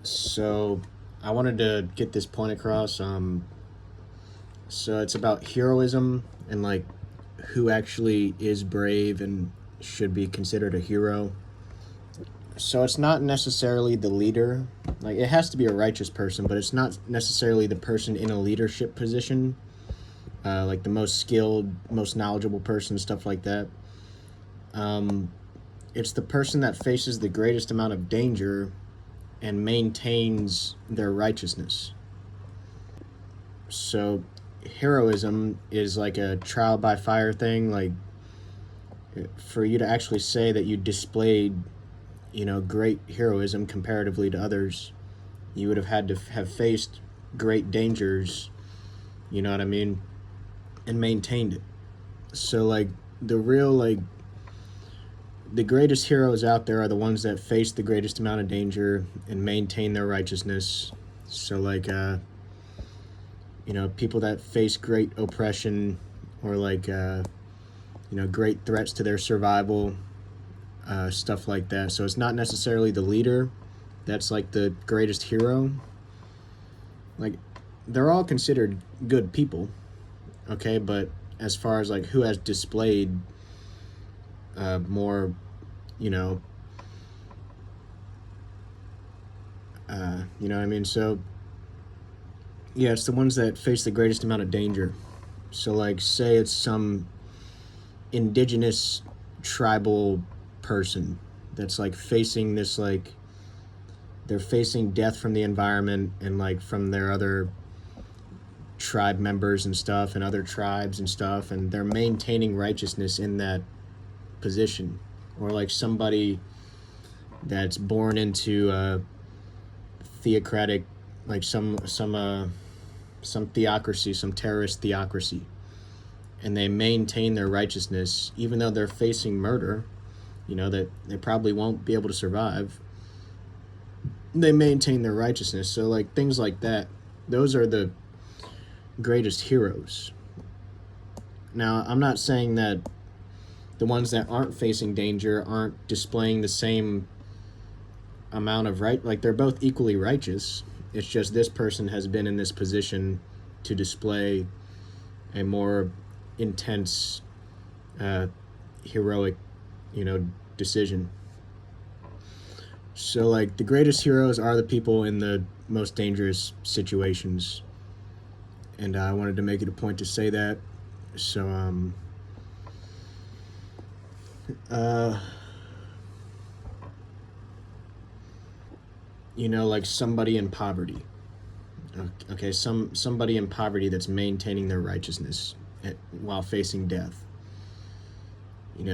So I wanted to get this point across. So it's about heroism and like who actually is brave and should be considered a hero. So it's not necessarily the leader. Like it has to be a righteous person, but it's not necessarily the person in a leadership position, like the most skilled, most knowledgeable person, stuff like that. Um, it's the person that faces the greatest amount of danger and maintains their righteousness. So heroism is like a trial by fire thing. Like for you to actually say that you displayed, great heroism comparatively to others, you would have had to have faced great dangers, you know what I mean, and maintained it. So like the real like the greatest heroes out there are the ones that face the greatest amount of danger and maintain their righteousness. So like people that face great oppression or like great threats to their survival, stuff like that. So it's not necessarily the leader that's like the greatest hero. Like they're all considered good people, okay, but as far as like who has displayed more, you know, you know what I mean? So yeah, it's the ones that face the greatest amount of danger. So like say it's some indigenous tribal person that's like facing this like they're facing death from the environment and like from their other tribe members and stuff and other tribes and stuff, and they're maintaining righteousness in that position. Or like somebody that's born into a theocratic, like some theocracy, some terrorist theocracy, and they maintain their righteousness even though they're facing murder, that they probably won't be able to survive. They maintain their righteousness. So like things like that, those are the greatest heroes. Now I'm not saying that the ones that aren't facing danger aren't displaying the same amount of right, like they're both equally righteous. It's just this person has been in this position to display a more intense, heroic, decision. So like the greatest heroes are the people in the most dangerous situations, and I wanted to make it a point to say that. So uh like somebody in poverty. Okay, somebody in poverty that's maintaining their righteousness while facing death.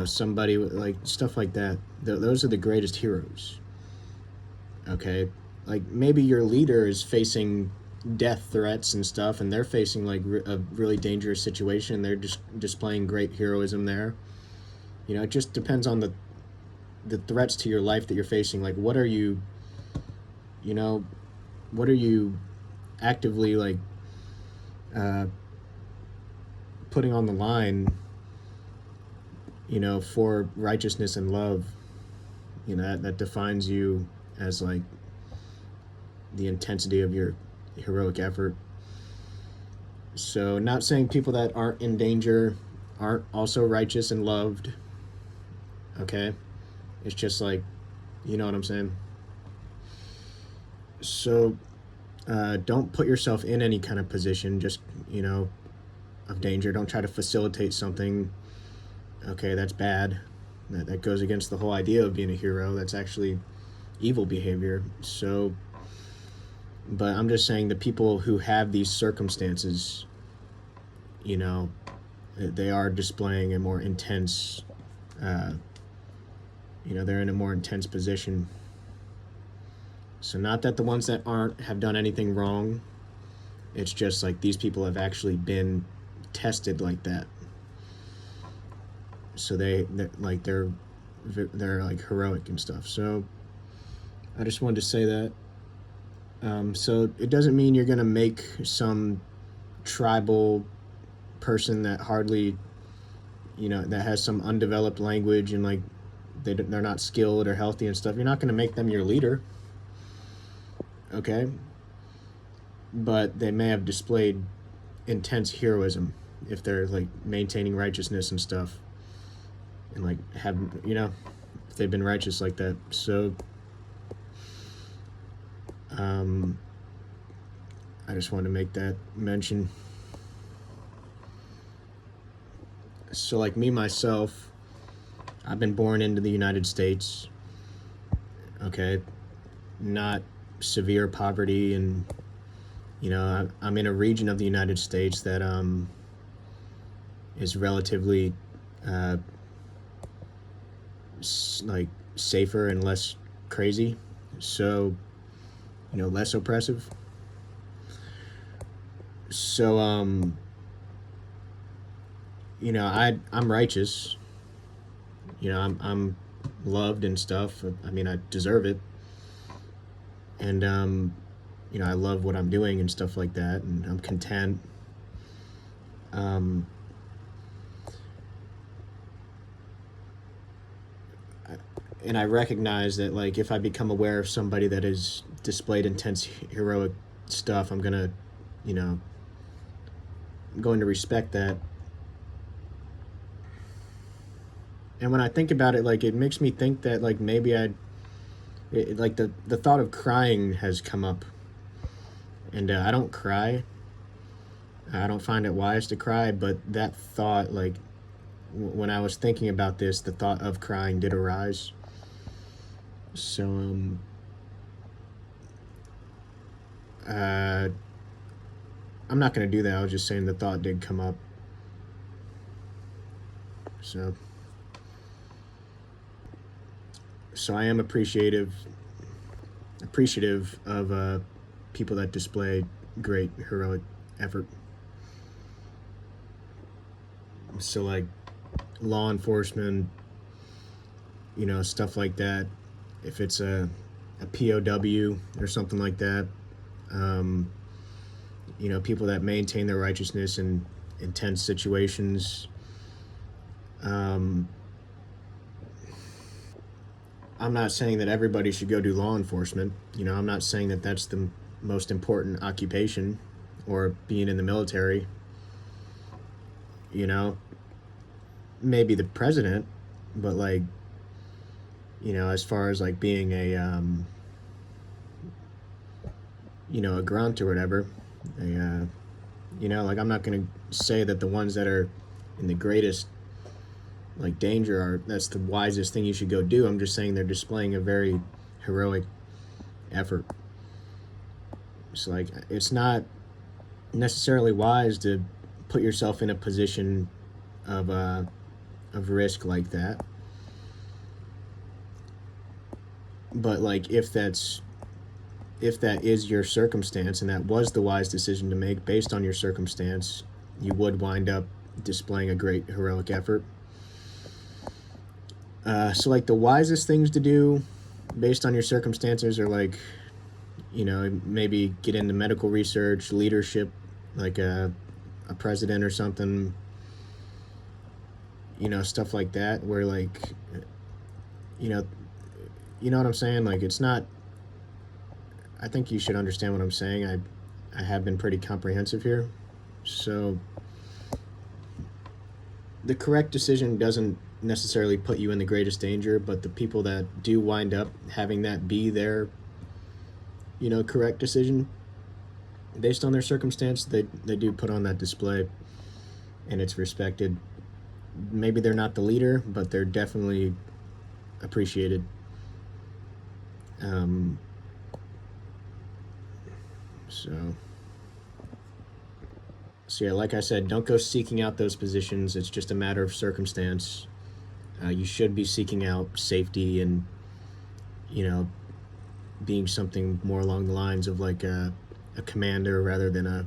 Somebody like stuff like that. Those are the greatest heroes. Okay, like maybe your leader is facing death threats and stuff, and they're facing like a really dangerous situation. They're just displaying great heroism there. It just depends on the threats to your life that you're facing. Like, you know, what are you actively like uh, putting on the line, for righteousness and love, that defines you as like the intensity of your heroic effort. So not saying people that aren't in danger aren't also righteous and loved, okay? It's just like, you know what I'm saying? So don't put yourself in any kind of position, just, of danger. Don't try to facilitate something. Okay, that's bad. That goes against the whole idea of being a hero. That's actually evil behavior. So, but I'm just saying the people who have these circumstances, they are displaying a more intense, they're in a more intense position. So not that the ones that aren't have done anything wrong. It's just like these people have actually been tested like that. So they're like heroic and stuff. So I just wanted to say that. So it doesn't mean you're gonna make some tribal person that hardly, that has some undeveloped language and like they're not skilled or healthy and stuff. You're not gonna make them your leader. okay? But they may have displayed intense heroism if they're like maintaining righteousness and stuff, and like have, if they've been righteous like that. So I just wanted to make that mention. So like me myself, I've been born into the United States, okay? Not severe poverty, and I'm in a region of the United States that is relatively like safer and less crazy, so less oppressive. So I'm righteous. I'm loved and stuff. I mean, I deserve it, and I love what I'm doing and stuff like that, and I'm content. And I recognize that, like, if I become aware of somebody that has displayed intense heroic stuff, I'm gonna, I'm going to respect that. And when I think about it, like, it makes me think that, like, maybe like, the thought of crying has come up. And I don't cry. I don't find it wise to cry, but that thought, like, when I was thinking about this, the thought of crying did arise. So, I'm not going to do that. I was just saying the thought did come up. So I am appreciative of people that display great heroic effort. So like law enforcement, stuff like that. If it's a POW or something like that, people that maintain their righteousness in intense situations. I'm not saying that everybody should go do law enforcement. I'm not saying that that's the most important occupation, or being in the military. Maybe the president, but like, as far as like being a grunt or whatever, like, I'm not gonna say that the ones that are in the greatest like danger that's the wisest thing you should go do. I'm just saying they're displaying a very heroic effort. It's like, it's not necessarily wise to put yourself in a position of risk like that. But like, if that is your circumstance, and that was the wise decision to make based on your circumstance, you would wind up displaying a great heroic effort. So like, the wisest things to do based on your circumstances are like, maybe get into medical research, leadership, like a president or something, stuff like that, where like, you know what I'm saying? Like, it's not, I think you should understand what I'm saying. I have been pretty comprehensive here. So the correct decision doesn't necessarily put you in the greatest danger, but the people that do wind up having that be their, correct decision based on their circumstance, they do put on that display, and it's respected. Maybe they're not the leader, but they're definitely appreciated. So yeah, like I said, don't go seeking out those positions. It's just a matter of circumstance. You should be seeking out safety and, being something more along the lines of like a commander rather than a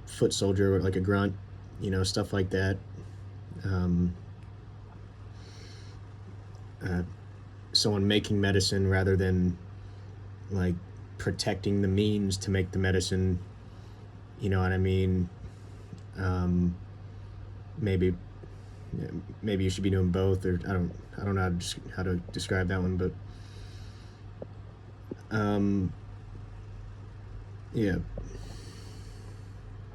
foot soldier, like a grunt, stuff like that. Someone making medicine rather than like protecting the means to make the medicine. You know what I mean? Maybe you should be doing both, or I don't know how to describe that one, but Um, yeah.